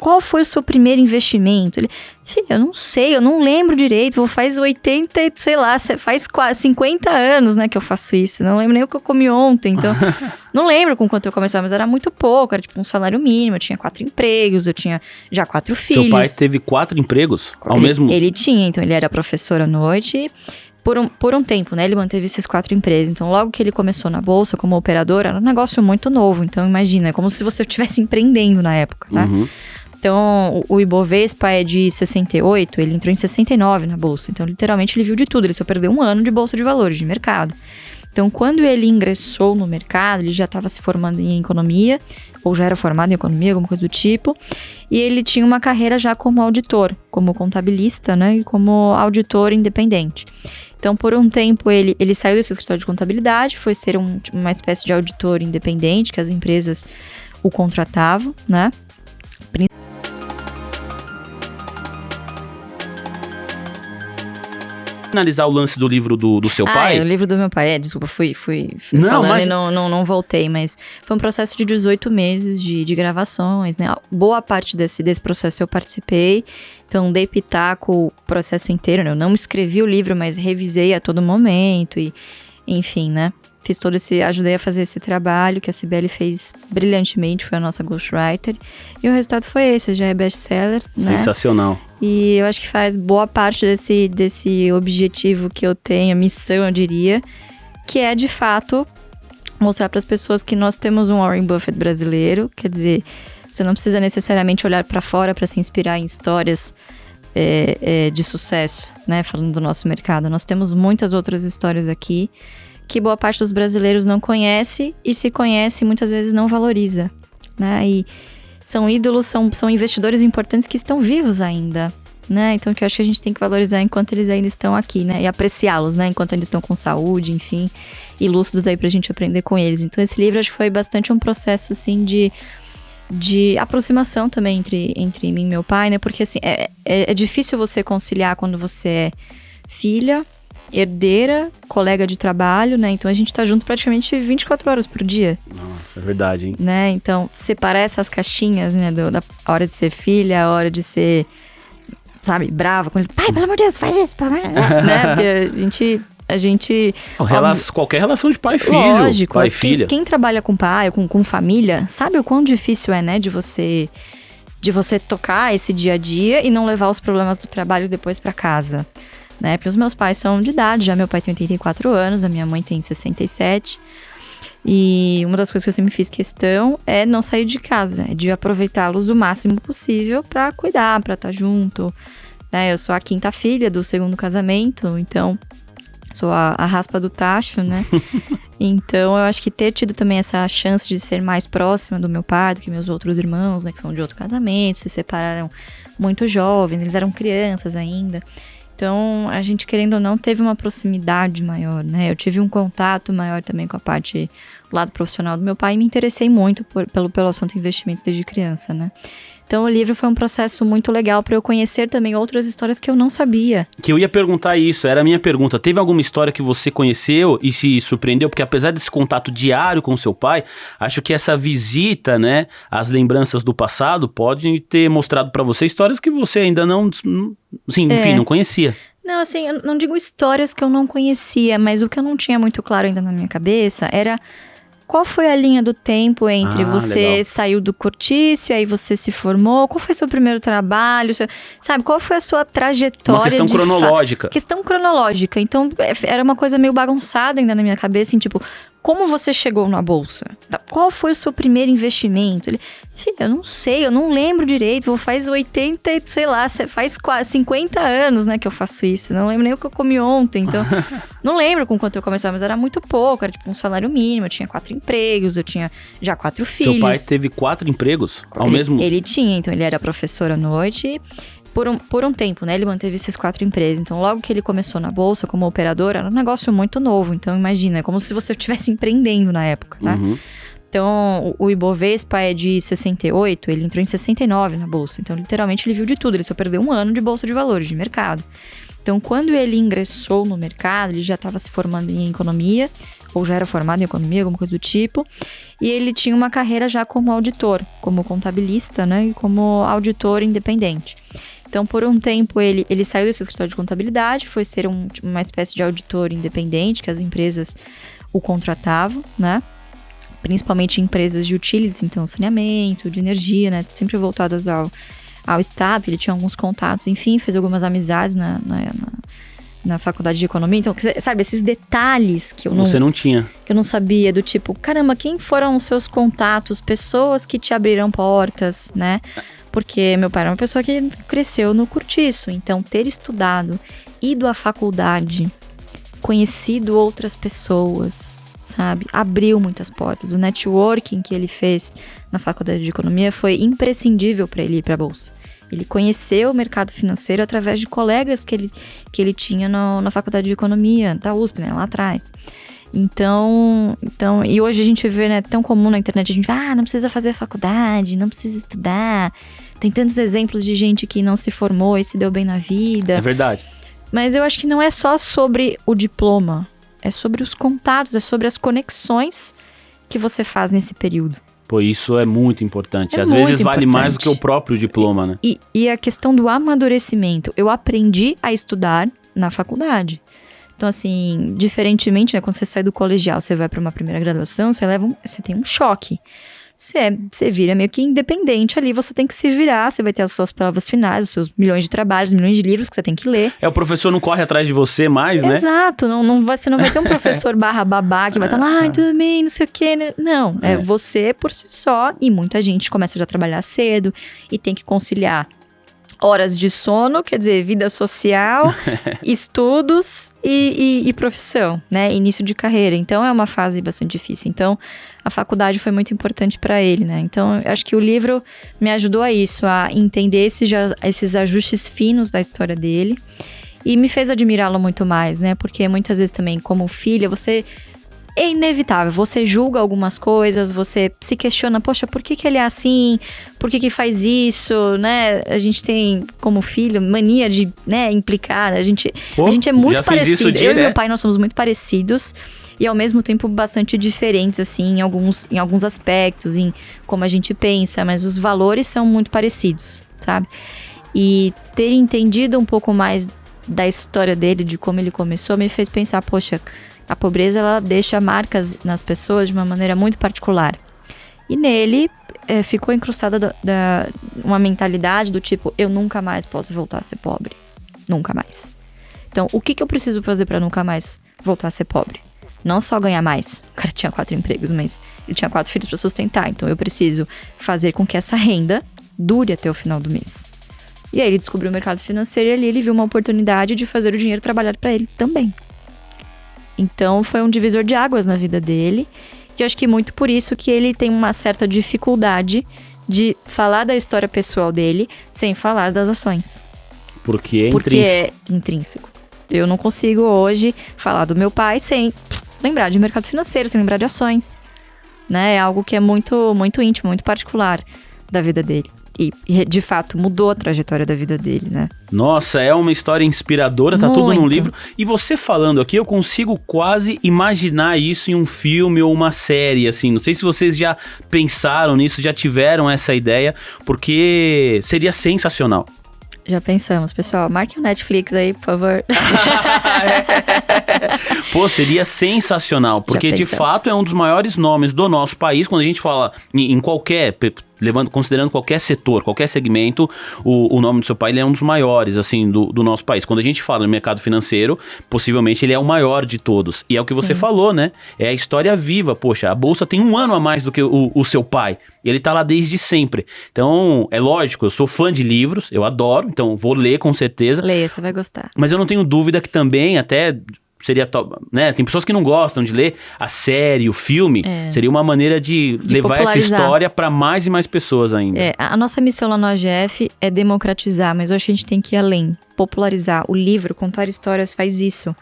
qual foi o seu primeiro investimento? Ele, filho, eu não sei, eu não lembro direito, faz 80, sei lá, faz quase 50 anos, né, que eu faço isso. Não lembro nem o que eu comi ontem, então... não lembro com quanto eu começava, mas era muito pouco, era tipo um salário mínimo, eu tinha 4 empregos, eu tinha já 4 filhos. Seu pai teve 4 empregos ao mesmo... Ele tinha, então ele era professor à noite... Por um tempo, né, ele manteve esses 4 empregos. Então, logo que ele começou na bolsa como operador, era um negócio muito novo. Então, imagina, é como se você estivesse empreendendo na época, né? Uhum. Então, o Ibovespa é de 68, ele entrou em 69 na bolsa. Então, literalmente, ele viu de tudo. Ele só perdeu um ano de bolsa de valores, de mercado. Então, quando ele ingressou no mercado, ele já estava se formando em economia, ou já era formado em economia, alguma coisa do tipo. E ele tinha uma carreira já como auditor, como contabilista, né? E como auditor independente. Então, por um tempo, ele saiu desse escritório de contabilidade, foi ser uma espécie de auditor independente, que as empresas o contratavam, né? Finalizar o lance do livro do seu pai? O livro do meu pai, desculpa, fui Não, falando mas... e não voltei, mas foi um processo de 18 meses de gravações, né? Boa parte desse processo eu participei, então dei pitaco o processo inteiro, né? Eu não escrevi o livro, mas revisei a todo momento e, enfim, né? Fiz ajudei a fazer esse trabalho que a Cibele fez brilhantemente, foi a nossa ghostwriter. E o resultado foi esse, já é best-seller, né? Sensacional. E eu acho que faz boa parte desse objetivo que eu tenho, missão, eu diria, que é, de fato, mostrar para as pessoas que nós temos um Warren Buffett brasileiro. Quer dizer, você não precisa necessariamente olhar para fora para se inspirar em histórias de sucesso, né? Falando do nosso mercado. Nós temos muitas outras histórias aqui que boa parte dos brasileiros não conhece e se conhece, muitas vezes não valoriza, né? E são ídolos, são investidores importantes que estão vivos ainda, né? Então, que eu acho que a gente tem que valorizar enquanto eles ainda estão aqui, né? E apreciá-los, né? Enquanto eles estão com saúde, enfim, e lúcidos aí pra gente aprender com eles. Então, esse livro acho que foi bastante um processo, assim, de aproximação também entre mim e meu pai, né? Porque, assim, é difícil você conciliar quando você é filha, herdeira, colega de trabalho, né? Então a gente tá junto praticamente 24 horas por dia. Nossa, é verdade, hein? Né? Então, separar essas caixinhas, né? Da hora de ser filha, a hora de ser, sabe, brava com ele. Pai, pelo amor de Deus, faz isso, né? Porque a gente... Qualquer relação de pai e filho. Lógico. Pai e filha. Quem trabalha com pai, com família, sabe o quão difícil é, né? De você tocar esse dia a dia e não levar os problemas do trabalho depois pra casa. Né? Porque os meus pais são de idade, já meu pai tem 84 anos, a minha mãe tem 67. E uma das coisas que eu sempre fiz questão é não sair de casa, é de aproveitá-los o máximo possível pra cuidar, pra estar junto. Né? Eu sou a 5ª filha do 2º casamento, então sou a raspa do tacho, né? Então eu acho que ter tido também essa chance de ser mais próxima do meu pai do que meus outros irmãos, né? Que foram de outro casamento, se separaram muito jovens, eles eram crianças ainda. Então, a gente, querendo ou não, teve uma proximidade maior, né? Eu tive um contato maior também com a parte, o lado profissional do meu pai e me interessei muito pelo assunto investimentos desde criança, né? Então, o livro foi um processo muito legal para eu conhecer também outras histórias que eu não sabia. Que eu ia perguntar isso, era a minha pergunta. Teve alguma história que você conheceu e se surpreendeu? Porque apesar desse contato diário com seu pai, acho que essa visita, né, às lembranças do passado, pode ter mostrado para você histórias que você ainda não, assim, enfim, não conhecia. Não, assim, eu não digo histórias que eu não conhecia, mas o que eu não tinha muito claro ainda na minha cabeça era... Qual foi a linha do tempo entre você legal. Saiu do cortiço e aí você se formou? Qual foi seu primeiro trabalho? Sabe, qual foi a sua trajetória? Uma questão cronológica. Questão cronológica. Então, era uma coisa meio bagunçada ainda na minha cabeça, assim, tipo... Como você chegou na bolsa? Qual foi o seu primeiro investimento? Ele, filho, eu não sei, eu não lembro direito. Faz 80, sei lá, faz quase 50 anos, né, que eu faço isso. Não lembro nem o que eu comi ontem, então... não lembro com quanto eu começava, mas era muito pouco. Era tipo um salário mínimo, eu tinha 4 empregos, eu tinha já 4 filhos. Seu pai teve 4 empregos ao mesmo... Ele tinha, então ele era professor à noite... Por um tempo, né? Ele manteve esses 4 empregos. Então, logo que ele começou na bolsa como operador, era um negócio muito novo. Então, imagina, é como se você estivesse empreendendo na época, né? Uhum. Então, o Ibovespa é de 68, ele entrou em 69 na bolsa. Então, literalmente, ele viu de tudo. Ele só perdeu um ano de bolsa de valores, de mercado. Então, quando ele ingressou no mercado, ele já estava se formando em economia, ou já era formado em economia, alguma coisa do tipo. E ele tinha uma carreira já como auditor, como contabilista, né? E como auditor independente. Então, por um tempo, ele saiu desse escritório de contabilidade, foi ser uma espécie de auditor independente, que as empresas o contratavam, né? Principalmente empresas de utilities, então saneamento, de energia, né? Sempre voltadas ao Estado. Ele tinha alguns contatos, enfim, fez algumas amizades na faculdade de economia. Então, sabe, esses detalhes que eu não... Você não tinha. Que eu não sabia, do tipo, caramba, quem foram os seus contatos, pessoas que te abriram portas, né? Porque meu pai era uma pessoa que cresceu no cortiço. Então, ter estudado, ido à faculdade, conhecido outras pessoas, sabe? Abriu muitas portas. O networking que ele fez na faculdade de economia foi imprescindível para ele ir para a bolsa. Ele conheceu o mercado financeiro através de colegas que ele tinha na faculdade de economia, da USP, né? Lá atrás. Então, e hoje a gente vê, né, tão comum na internet, a gente não precisa fazer faculdade, não precisa estudar. Tem tantos exemplos de gente que não se formou e se deu bem na vida. É verdade. Mas eu acho que não é só sobre o diploma, é sobre os contatos, é sobre as conexões que você faz nesse período. Pô, isso é muito importante. Às muito vezes vale importante. mais do que o próprio diploma, né? E a questão do amadurecimento. Eu aprendi a estudar na faculdade. Então, assim, diferentemente, né, quando você sai do colegial, você vai para uma primeira graduação, você tem um choque. Você vira meio que independente ali, você tem que se virar, você vai ter as suas provas finais, os seus milhões de trabalhos, milhões de livros que você tem que ler. O professor não corre atrás de você mais, né? Exato, você não vai ter um professor babá que vai estar lá, tudo bem, não sei o quê, né? Não, é você por si só, e muita gente começa já a trabalhar cedo e tem que conciliar horas de sono, quer dizer, vida social, estudos e profissão, né? Início de carreira. Então, é uma fase bastante difícil. Então, a faculdade foi muito importante para ele, né? Então, eu acho que o livro me ajudou a isso, a entender esses ajustes finos da história dele. E me fez admirá-lo muito mais, né? Porque muitas vezes também, como filha, é inevitável, você julga algumas coisas, você se questiona, poxa, por que ele é assim? Por que faz isso, né? A gente tem, como filho, mania de, né, implicar, a gente é muito parecido. Eu e meu pai, nós somos muito parecidos e ao mesmo tempo bastante diferentes, assim, em alguns aspectos, em como a gente pensa, mas os valores são muito parecidos, sabe? E ter entendido um pouco mais da história dele, de como ele começou, me fez pensar, poxa, a pobreza, ela deixa marcas nas pessoas de uma maneira muito particular. E nele, ficou incrustada uma mentalidade do tipo, eu nunca mais posso voltar a ser pobre. Nunca mais. Então, o que eu preciso fazer para nunca mais voltar a ser pobre? Não só ganhar mais. O cara tinha 4 empregos, mas ele tinha 4 filhos para sustentar. Então, eu preciso fazer com que essa renda dure até o final do mês. E aí, ele descobriu o mercado financeiro e ali ele viu uma oportunidade de fazer o dinheiro trabalhar para ele também. Então, foi um divisor de águas na vida dele. E eu acho que muito por isso que ele tem uma certa dificuldade de falar da história pessoal dele sem falar das ações. Porque é intrínseco. Eu não consigo hoje falar do meu pai sem lembrar de mercado financeiro, sem lembrar de ações. Né? É algo que é muito, muito íntimo, muito particular da vida dele. E, de fato, mudou a trajetória da vida dele, né? Nossa, é uma história inspiradora, tá tudo num livro. E você falando aqui, eu consigo quase imaginar isso em um filme ou uma série, assim. Não sei se vocês já pensaram nisso, já tiveram essa ideia, porque seria sensacional. Já pensamos, pessoal. Marque o Netflix aí, por favor. Pô, seria sensacional, porque de fato é um dos maiores nomes do nosso país. Quando a gente fala em qualquer, considerando qualquer setor, qualquer segmento, o nome do seu pai ele é um dos maiores, assim, do nosso país. Quando a gente fala no mercado financeiro, possivelmente ele é o maior de todos. E é o que você falou, né? É a história viva. Poxa, a Bolsa tem 1 ano a mais do que o seu pai. E ele tá lá desde sempre. Então, é lógico, eu sou fã de livros, eu adoro, então vou ler com certeza. Leia, você vai gostar. Mas eu não tenho dúvida que também até seria top, né? Tem pessoas que não gostam de ler a série, o filme. Seria uma maneira de levar essa história para mais e mais pessoas ainda. A nossa missão lá no AGF é democratizar, mas hoje a gente tem que ir além. Popularizar. O livro, contar histórias, faz isso.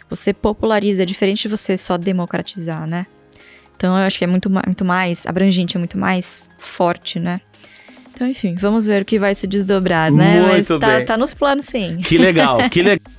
Você populariza, é diferente de você só democratizar, né? Então, eu acho que é muito mais abrangente, é muito mais forte, né? Então, enfim, vamos ver o que vai se desdobrar, né? Muito bem. Tá nos planos, sim. Que legal, que legal.